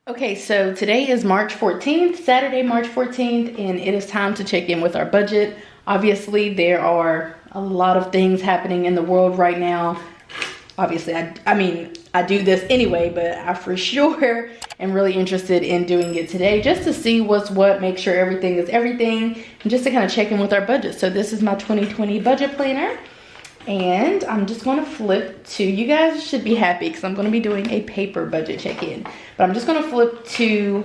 Okay, so today is March 14th, Saturday, March 14th, and it is time to check in with our budget. Obviously, there are a lot of things happening in the world right now. Obviously, I do this anyway, but I for sure am really interested in doing it today just to see what's what, make sure everything is everything, and just to kind of check in with our budget. So this is my 2020 budget planner. And I'm just going to flip to, you guys should be happy because I'm going to be doing a paper budget check-in. But I'm just going to flip to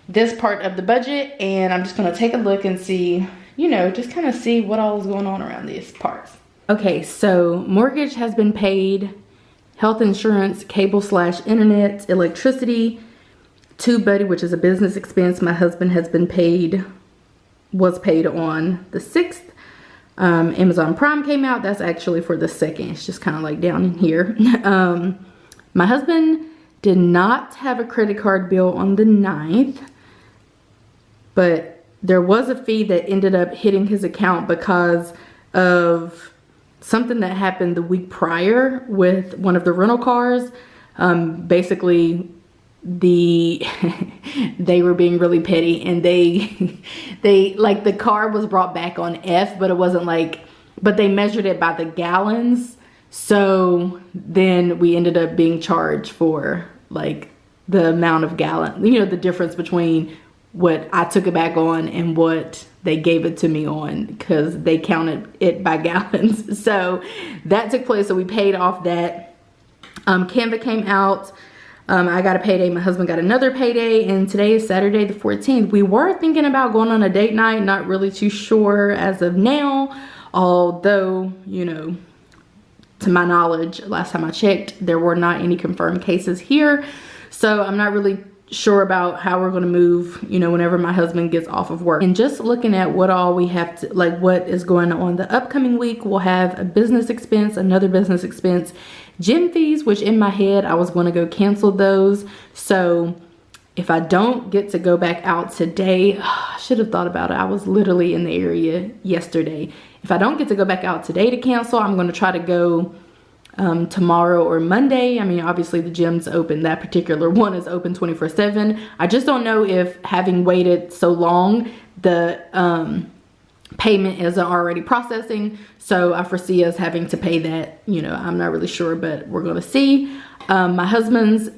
this part of the budget and I'm just going to take a look and see, you know, just kind of see what all is going on around these parts. Okay, so mortgage has been paid, health insurance, cable/internet, electricity, TubeBuddy, which is a business expense. My husband has been paid, was paid on the 6th. Amazon Prime came out. That's actually for the 2nd. It's just kind of like down in here. My husband did not have a credit card bill on the 9th, but there was a fee that ended up hitting his account because of something that happened the week prior with one of the rental cars. Basically, they were being really petty, and they like, the car was brought back on F, but it wasn't like, but they measured it by the gallons. So then we ended up being charged for like the amount of gallon, you know, the difference between what I took it back on and what they gave it to me on, because they counted it by gallons. So that took place. So we paid off that. Canva came out. I got a payday, my husband got another payday, and today is Saturday the 14th. We were thinking about going on a date night, not really too sure as of now, although, you know, to my knowledge, last time I checked, there were not any confirmed cases here. So I'm not really sure about how we're going to move, you know, whenever my husband gets off of work. And just looking at what all we have to, like, what is going on the upcoming week, we'll have a business expense, another business expense, gym fees, which in my head I was going to go cancel those. So if I don't get to go back out today, I should have thought about it. I was literally in the area yesterday. If I don't get to go back out today to cancel, I'm going to try to go tomorrow or Monday. I mean, obviously the gym's open. That particular one is open 24/7. I just don't know if, having waited so long, the payment isn't already processing. So I foresee us having to pay that. You know, I'm not really sure, but we're going to see. My husband's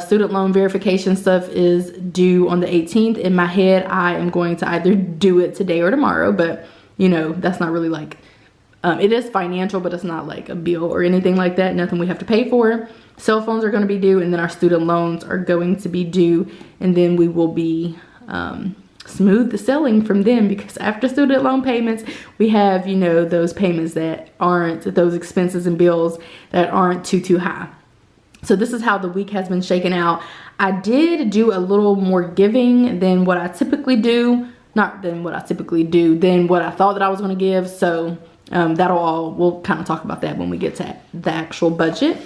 student loan verification stuff is due on the 18th. In my head, I am going to either do it today or tomorrow, but you know, that's not really like, it is financial, but it's not like a bill or anything like that. Nothing we have to pay for. Cell phones are going to be due, and then our student loans are going to be due, and then we will be smooth the selling from them, because after student loan payments, we have, you know, those payments that aren't, those expenses and bills that aren't too high. So this is how the week has been shaken out. I did do a little more giving than what I typically do. Not than what I typically do, than what I thought that I was going to give. So we'll kind of talk about that when we get to the actual budget.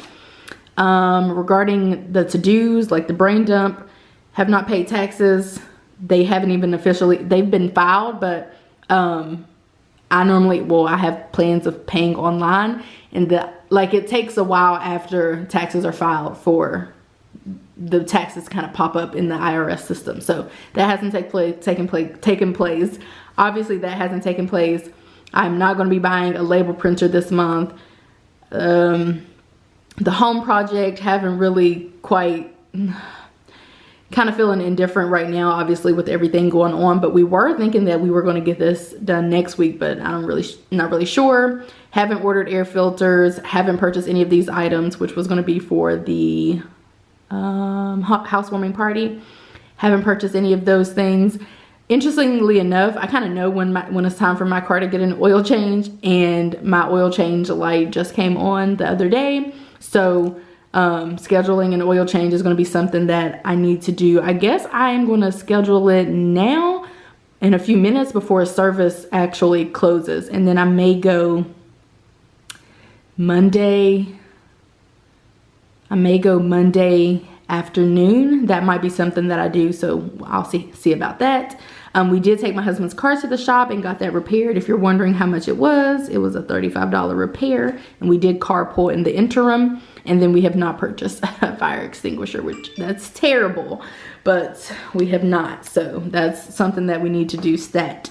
Regarding the to-dos, like the brain dump, have not paid taxes. They haven't even officially, they've been filed, but I have plans of paying online, and it takes a while after taxes are filed for the taxes kind of pop up in the IRS system. So that hasn't taken place. Obviously that hasn't taken place. I'm not going to be buying a label printer this month. The home project, haven't really quite, kind of feeling indifferent right now, obviously with everything going on, but we were thinking that we were going to get this done next week, but not really sure. Haven't ordered air filters, haven't purchased any of these items, which was going to be for the housewarming party. Haven't purchased any of those things. Interestingly enough, I kind of know when it's time for my car to get an oil change, and my oil change light just came on the other day. So scheduling an oil change is going to be something that I need to do. I guess I am going to schedule it now in a few minutes before service actually closes, and then I may go Monday afternoon. That might be something that I do, so I'll see about that. We did take my husband's car to the shop and got that repaired. If you're wondering how much it was a $35 repair, and we did carpool in the interim. And then we have not purchased a fire extinguisher, which that's terrible, but we have not. So that's something that we need to do stat.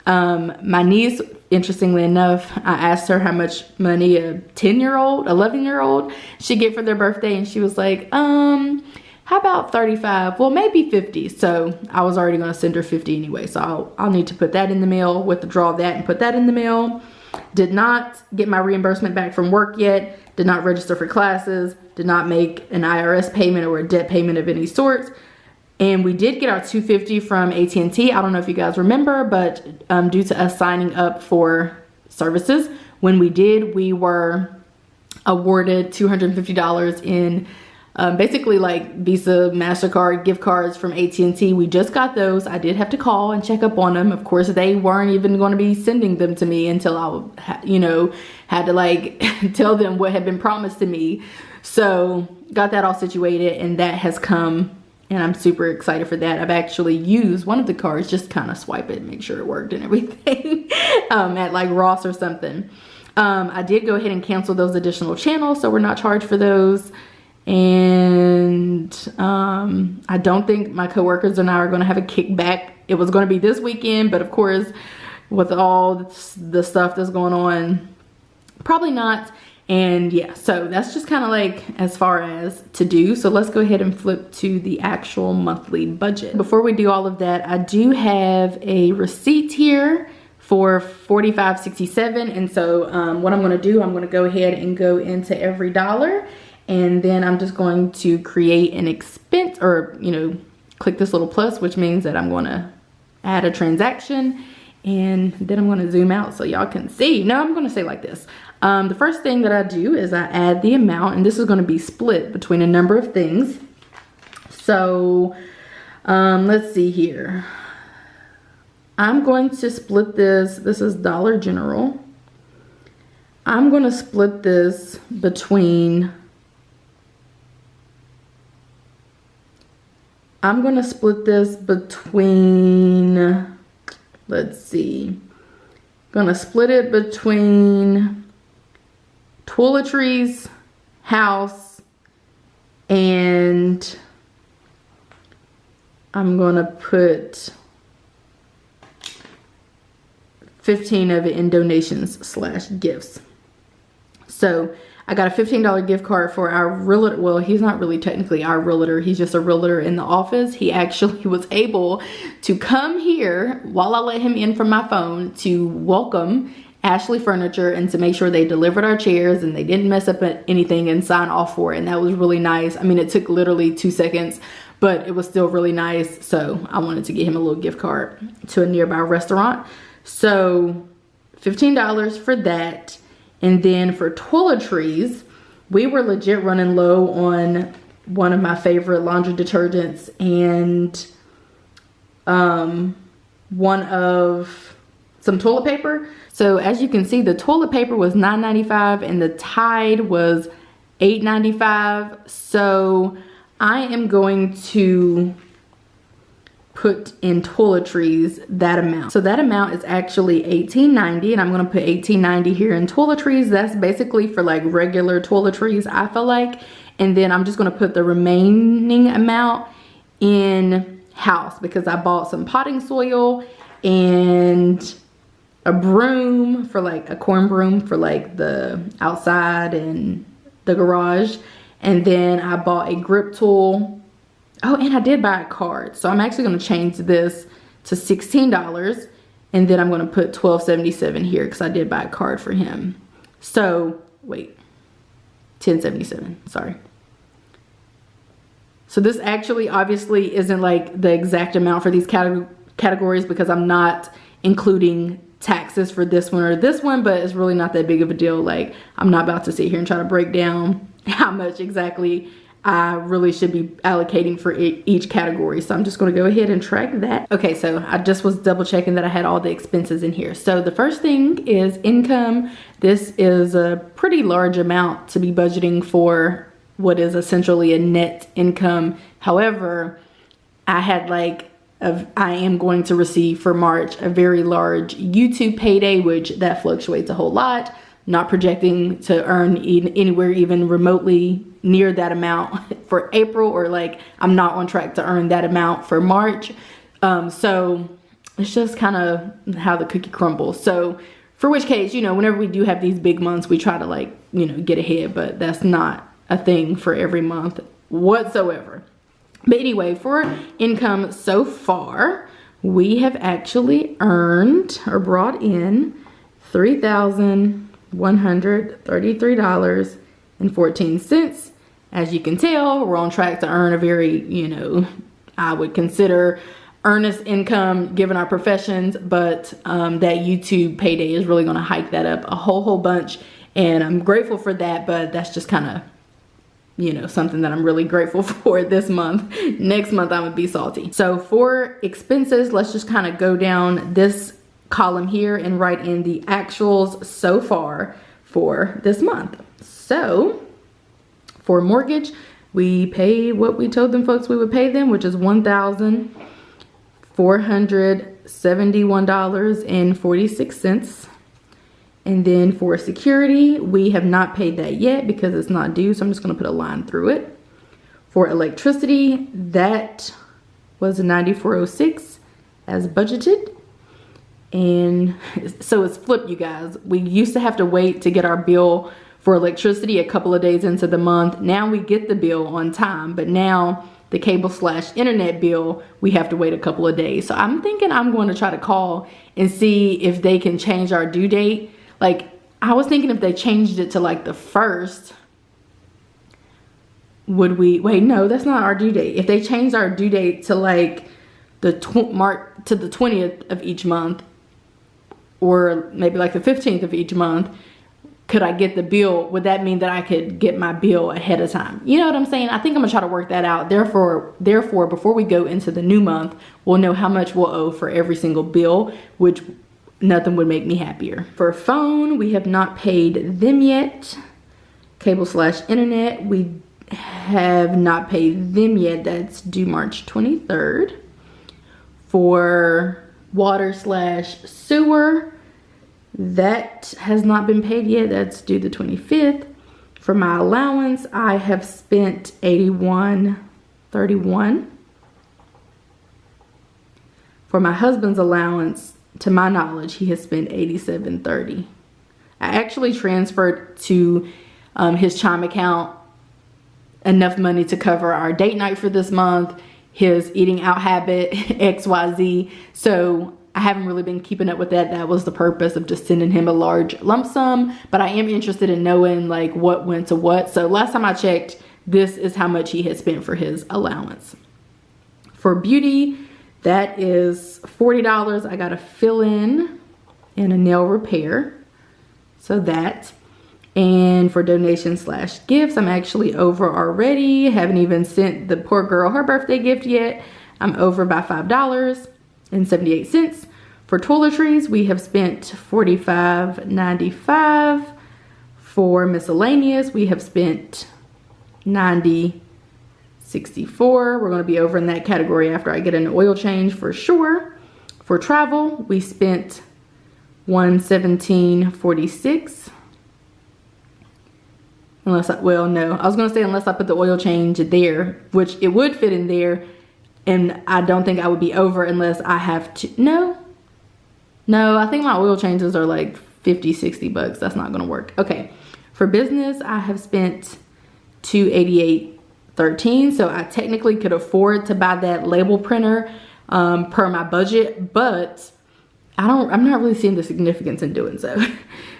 My niece, interestingly enough, I asked her how much money a 10-year-old, 11-year-old should get for their birthday, and she was like, how about 35? Well, maybe 50. So I was already going to send her 50 anyway. So I'll need to put that in the mail, withdraw that and put that in the mail. Did not get my reimbursement back from work yet. Did not register for classes. Did not make an IRS payment or a debt payment of any sort. And we did get our $250 from AT&T. I don't know if you guys remember, but due to us signing up for services, when we did, we were awarded $250 in basically like Visa, MasterCard, gift cards from AT&T. We just got those. I did have to call and check up on them. Of course, they weren't even going to be sending them to me until I, had to like tell them what had been promised to me. So got that all situated, and that has come, and I'm super excited for that. I've actually used one of the cards, just kind of swipe it, make sure it worked and everything at like Ross or something. I did go ahead and cancel those additional channels, so we're not charged for those. And I don't think my coworkers and I are going to have a kickback. It was going to be this weekend, but of course, with all the stuff that's going on, probably not. And yeah, so that's just kind of like as far as to do. So let's go ahead and flip to the actual monthly budget. Before we do all of that, I do have a receipt here for $45.67. And so what I'm going to do, I'm going to go ahead and go into every dollar. And then I'm just going to create an expense, or, click this little plus, which means that I'm going to add a transaction. And then I'm going to zoom out so y'all can see. No, I'm going to say like this. The first thing that I do is I add the amount, and this is going to be split between a number of things. So let's see here. I'm going to split this. This is Dollar General. I'm going to split this between... let's see, gonna split it between toiletries, house, and I'm gonna put 15 of it in donations/gifts. So I got a $15 gift card for our realtor. Well, he's not really technically our realtor. He's just a realtor in the office. He actually was able to come here while I let him in from my phone to welcome Ashley Furniture and to make sure they delivered our chairs and they didn't mess up anything and sign off for it. And that was really nice. I mean, it took literally 2 seconds, but it was still really nice. So I wanted to get him a little gift card to a nearby restaurant. So $15 for that. And then for toiletries, we were legit running low on one of my favorite laundry detergents and one of some toilet paper. So as you can see, the toilet paper was $9.95 and the Tide was $8.95. So I am going to put in toiletries that amount. So that amount is actually $18.90, and I'm gonna put $18.90 here in toiletries. That's basically for like regular toiletries, I feel like. And then I'm just gonna put the remaining amount in house because I bought some potting soil and a broom for like a corn broom for like the outside and the garage. And then I bought a grip tool. Oh, and I did buy a card. So I'm actually going to change this to $16. And then I'm going to put $12.77 here because I did buy a card for him. So, wait. $10.77. Sorry. So this actually obviously isn't like the exact amount for these categories because I'm not including taxes for this one or this one. But it's really not that big of a deal. Like, I'm not about to sit here and try to break down how much exactly I really should be allocating for each category. So I'm just going to go ahead and track that. Okay, so I just was double checking that I had all the expenses in here. So the first thing is income. This is a pretty large amount to be budgeting for what is essentially a net income. However, I had like, I am going to receive for March a very large YouTube payday, which that fluctuates a whole lot. not projecting to earn anywhere even remotely near that amount for April, or like I'm not on track to earn that amount for March. So it's just kind of how the cookie crumbles. So for which case, you know, whenever we do have these big months, we try to like, you know, get ahead, but that's not a thing for every month whatsoever. But anyway, for income so far, we have actually earned or brought in $3,133.14. As you can tell, we're on track to earn a very, you know, I would consider earnest income given our professions, but that YouTube payday is really going to hike that up a whole bunch, and I'm grateful for that. But that's just kind of, you know, something that I'm really grateful for this month. Next month I'm gonna be salty. So for expenses, let's just kind of go down this column here and write in the actuals so far for this month. So for mortgage, we paid what we told them folks we would pay them, which is $1,471.46. And then for security, we have not paid that yet because it's not due, so I'm just gonna put a line through it. For electricity, that was $94.06 as budgeted. And so it's flipped, you guys. We used to have to wait to get our bill for electricity a couple of days into the month. Now we get the bill on time, but now the cable/internet bill, we have to wait a couple of days. So I'm thinking I'm going to try to call and see if they can change our due date. Like, I was thinking if they changed it to like the 1st, would we, wait, no, that's not our due date. If they changed our due date to like the 20th of each month, or maybe like the 15th of each month, could I get the bill? Would that mean that I could get my bill ahead of time? You know what I'm saying? I think I'm gonna try to work that out. Therefore, before we go into the new month, we'll know how much we'll owe for every single bill, which nothing would make me happier. For phone, we have not paid them yet. Cable/internet, we have not paid them yet. That's due March 23rd. For water/sewer, that has not been paid yet. That's due the 25th. For my allowance, I have spent $81.31. For my husband's allowance, to my knowledge, he has spent $87.30. I actually transferred to his Chime account enough money to cover our date night for this month, his eating out habit, XYZ. So I haven't really been keeping up with that. That was the purpose of just sending him a large lump sum, but I am interested in knowing like what went to what. So last time I checked, this is how much he had spent for his allowance. For beauty, that is $40. I got to fill in a nail repair. So that. And for donations/gifts, I'm actually over already. Haven't even sent the poor girl her birthday gift yet. I'm over by $5.78. For toiletries, we have spent $45.95. For miscellaneous, we have spent $90.64. We're going to be over in that category after I get an oil change for sure. For travel, we spent $117.46. Unless I, well, no, I was going to say unless I put the oil change there, which it would fit in there. And I don't think I would be over unless I have to, no, I think my oil changes are like 50, 60 bucks. That's not going to work. Okay. For business, I have spent $288.13. So I technically could afford to buy that label printer per my budget, but I'm not really seeing the significance in doing so.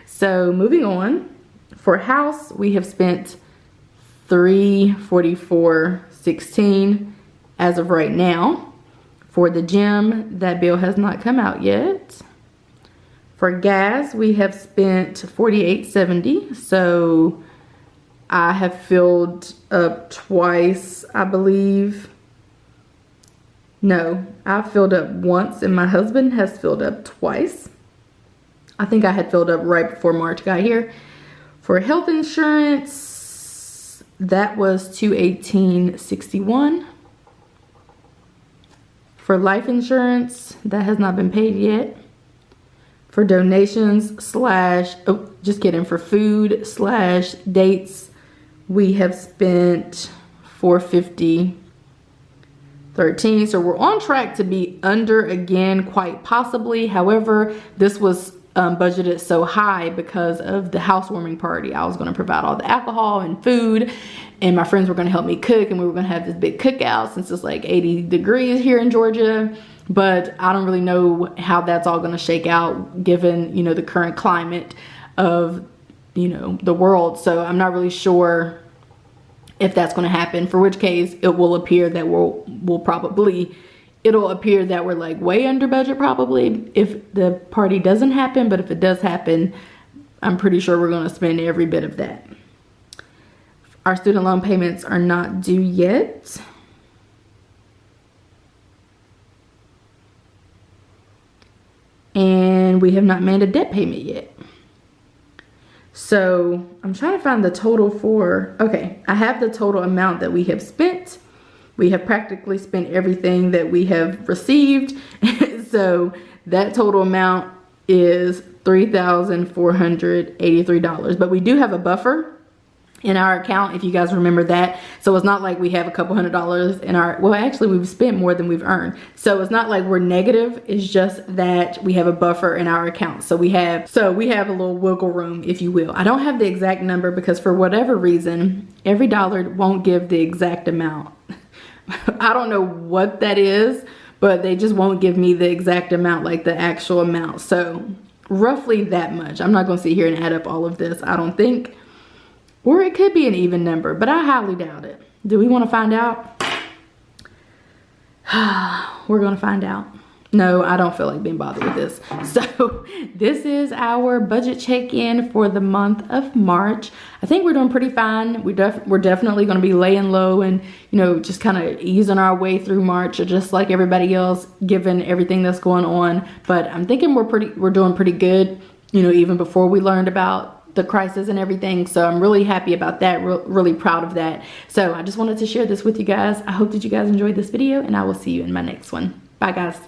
So moving on. For house, we have spent $344.16 as of right now. For the gym, that bill has not come out yet. For gas, we have spent $48.70. So I have filled up twice, I believe. No, I've filled up once and my husband has filled up twice. I think I had filled up right before March got here. For health insurance, that was $218.61. For life insurance, that has not been paid yet. For donations slash, oh, just kidding, for food slash dates, we have spent $450.13. So we're on track to be under again, quite possibly. However, this was budgeted so high because of the housewarming party. I was going to provide all the alcohol and food, and my friends were going to help me cook, and we were going to have this big cookout since it's like 80 degrees here in Georgia. But I don't really know how that's all going to shake out given, you know, the current climate of, you know, the world. So I'm not really sure if that's going to happen, for which case it will appear that it'll appear that we're like way under budget probably if the party doesn't happen. But if it does happen, I'm pretty sure we're going to spend every bit of that. Our student loan payments are not due yet. And we have not made a debt payment yet. So I'm trying to find the total for, okay, I have the total amount that we have spent. We have practically spent everything that we have received. So that total amount is $3,483. But we do have a buffer in our account, if you guys remember that. So it's not like we have a couple $100 in our, well, actually we've spent more than we've earned. So it's not like we're negative. It's just that we have a buffer in our account. So we have a little wiggle room, if you will. I don't have the exact number because for whatever reason, every dollar won't give the exact amount. I don't know what that is, but they just won't give me the exact amount, like the actual amount. So roughly that much. I'm not going to sit here and add up all of this, I don't think. Or it could be an even number, but I highly doubt it. Do we want to find out? We're going to find out. No, I don't feel like being bothered with this. So this is our budget check-in for the month of March. I think we're doing pretty fine. We're definitely going to be laying low and, you know, just kind of easing our way through March, just like everybody else, given everything that's going on. But I'm thinking we're doing pretty good, you know, even before we learned about the crisis and everything. So I'm really happy about that, really proud of that. So I just wanted to share this with you guys. I hope that you guys enjoyed this video, and I will see you in my next one. Bye guys.